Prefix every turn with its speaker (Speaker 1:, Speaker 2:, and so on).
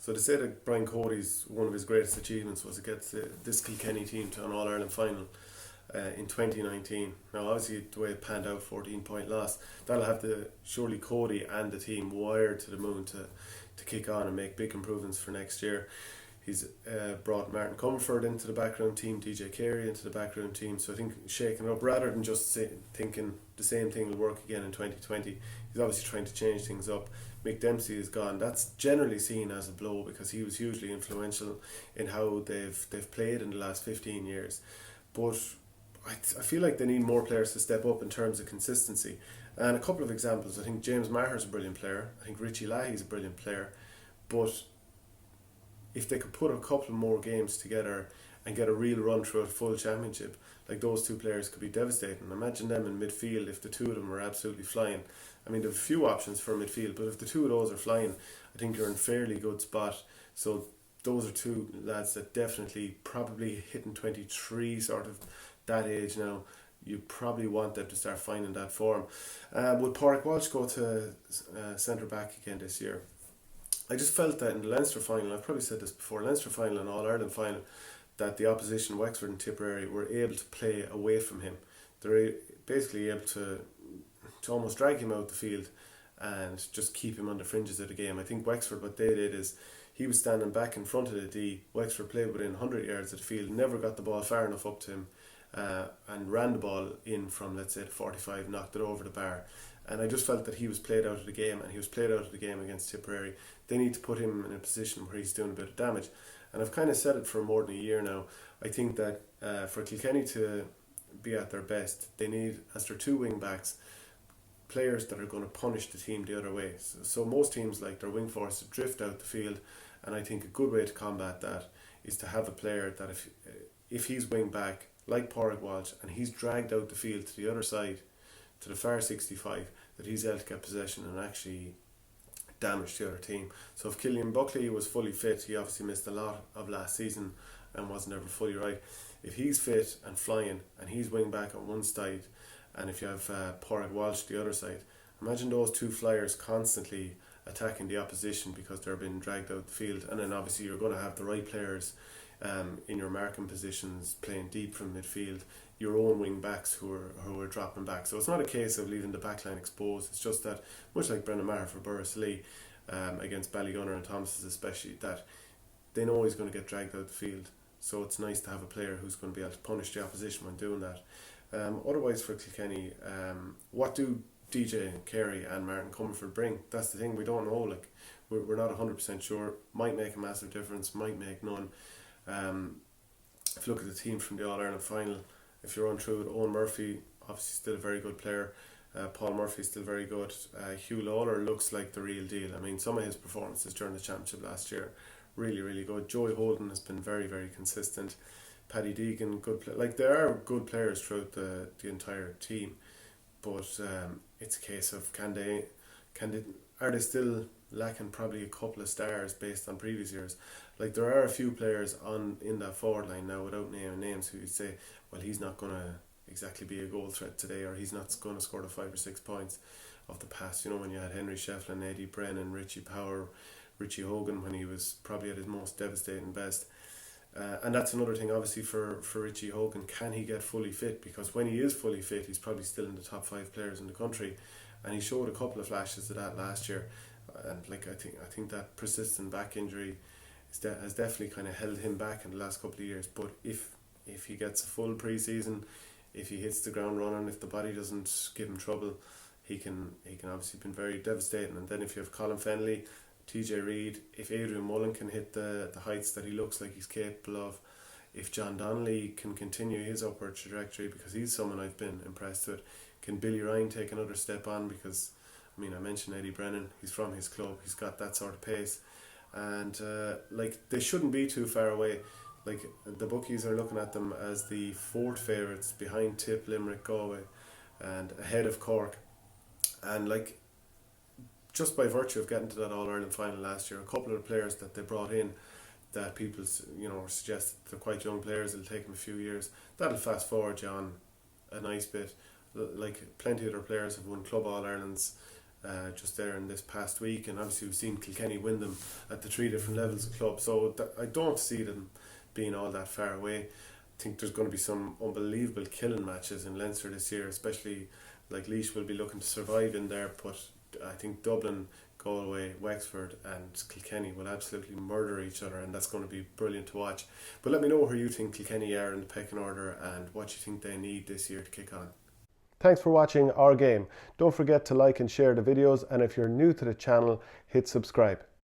Speaker 1: So to say that Brian Cody's one of his greatest achievements was to get this Kilkenny team to an All-Ireland final in 2019. Now obviously the way it panned out, 14-point loss, that'll have surely Cody and the team wired to the moon to kick on and make big improvements for next year. He's brought Martin Comfort into the backroom team, DJ Carey into the backroom team. So I think shaking it up rather than just thinking the same thing will work again in 2020. He's obviously trying to change things up. Mick Dempsey is gone. That's generally seen as a blow because he was hugely influential in how they've played in the last 15 years. But I feel like they need more players to step up in terms of consistency. And a couple of examples. I think James Maher's a brilliant player. I think Richie Lahey's a brilliant player. But if they could put a couple more games together and get a real run through a full championship, like those two players could be devastating. Imagine them in midfield if the two of them were absolutely flying. I mean, there are a few options for midfield, but if the two of those are flying, I think you're in a fairly good spot. So those are two lads that definitely, probably hitting 23, sort of that age now, you probably want them to start finding that form. Would Pádraig Walsh go to centre back again this year? I just felt that in the Leinster final, I've probably said this before, Leinster final and All-Ireland final, that the opposition, Wexford and Tipperary, were able to play away from him. They're basically able to almost drag him out the field and just keep him on the fringes of the game. I think Wexford, what they did is, he was standing back in front of the D, Wexford played within 100 yards of the field, never got the ball far enough up to him, and ran the ball in from, let's say, 45, knocked it over the bar. And I just felt that he was played out of the game, and he was played out of the game against Tipperary. They need to put him in a position where he's doing a bit of damage. And I've kind of said it for more than a year now. I think that for Kilkenny to be at their best, they need, as their two wing backs, players that are going to punish the team the other way. So most teams like their wing force drift out the field, and I think a good way to combat that is to have a player that if he's wing back, like Pádraig Walsh, and he's dragged out the field to the other side, to the far 65, that he's able to get possession and actually damage the other team. So if Killian Buckley was fully fit, he obviously missed a lot of last season and wasn't ever fully right. If he's fit and flying and he's wing back on one side, and if you have Pádraig Walsh the other side, imagine those two flyers constantly attacking the opposition because they're being dragged out the field. And then obviously you're going to have the right players in your marking positions playing deep from midfield, your own wing backs who are dropping back. So it's not a case of leaving the backline exposed. It's just that, much like Brendan Maher for Borrisley against Ballygunner and Thomas especially, that they know he's going to get dragged out the field. So it's nice to have a player who's going to be able to punish the opposition when doing that. Otherwise for Kilkenny, what do DJ Carey and Martin Comfort bring? That's the thing, we don't know. Like we're not 100% sure. Might make a massive difference, might make none. If you look at the team from the All-Ireland final, if you're on through it, Owen Murphy, obviously still a very good player. Paul Murphy still very good. Hugh Lawler looks like the real deal. I mean, some of his performances during the championship last year, really, really good. Joey Holden has been very, very consistent. Paddy Deegan, good play. Like there are good players throughout the entire team, but it's a case of are they still lacking probably a couple of stars based on previous years? Like there are a few players in that forward line now, without naming names, who you say, well, he's not going to exactly be a goal threat today, or he's not going to score the 5 or 6 points of the past. You know, when you had Henry Shefflin, Eddie Brennan, Richie Power, Richie Hogan when he was probably at his most devastating best. And that's another thing, obviously, for Richie Hogan. Can he get fully fit? Because when he is fully fit, he's probably still in the top 5 players in the country, and he showed a couple of flashes of that last year. And like I think that persistent back injury has definitely kind of held him back in the last couple of years. But if he gets a full pre-season, if he hits the ground running, if the body doesn't give him trouble, he can obviously been very devastating. And then if you have Colin Fennelly, TJ Reid, if Adrian Mullen can hit the heights that he looks like he's capable of, if John Donnelly can continue his upward trajectory, because he's someone I've been impressed with, can Billy Ryan take another step on? Because I mean, I mentioned Eddie Brennan, he's from his club, he's got that sort of pace, and they shouldn't be too far away. Like the bookies are looking at them as the 4th favourites behind Tip, Limerick, Galway, and ahead of Cork. And like, just by virtue of getting to that All-Ireland final last year, a couple of the players that they brought in that people suggest they're quite young players, it'll take them a few years, that'll fast forward you on a nice bit. Like plenty of their players have won Club All-Irelands, just there in this past week, and obviously we've seen Kilkenny win them at the 3 different levels of club, so I don't see them being all that far away. I think there's going to be some unbelievable killing matches in Leinster this year, especially like Laois will be looking to survive in there, but I think Dublin, Galway, Wexford and Kilkenny will absolutely murder each other, and that's going to be brilliant to watch. But let me know where you think Kilkenny are in the pecking order and what you think they need this year to kick on. Thanks for watching Our Game. Don't forget to like and share the videos, and if you're new to the channel, hit subscribe.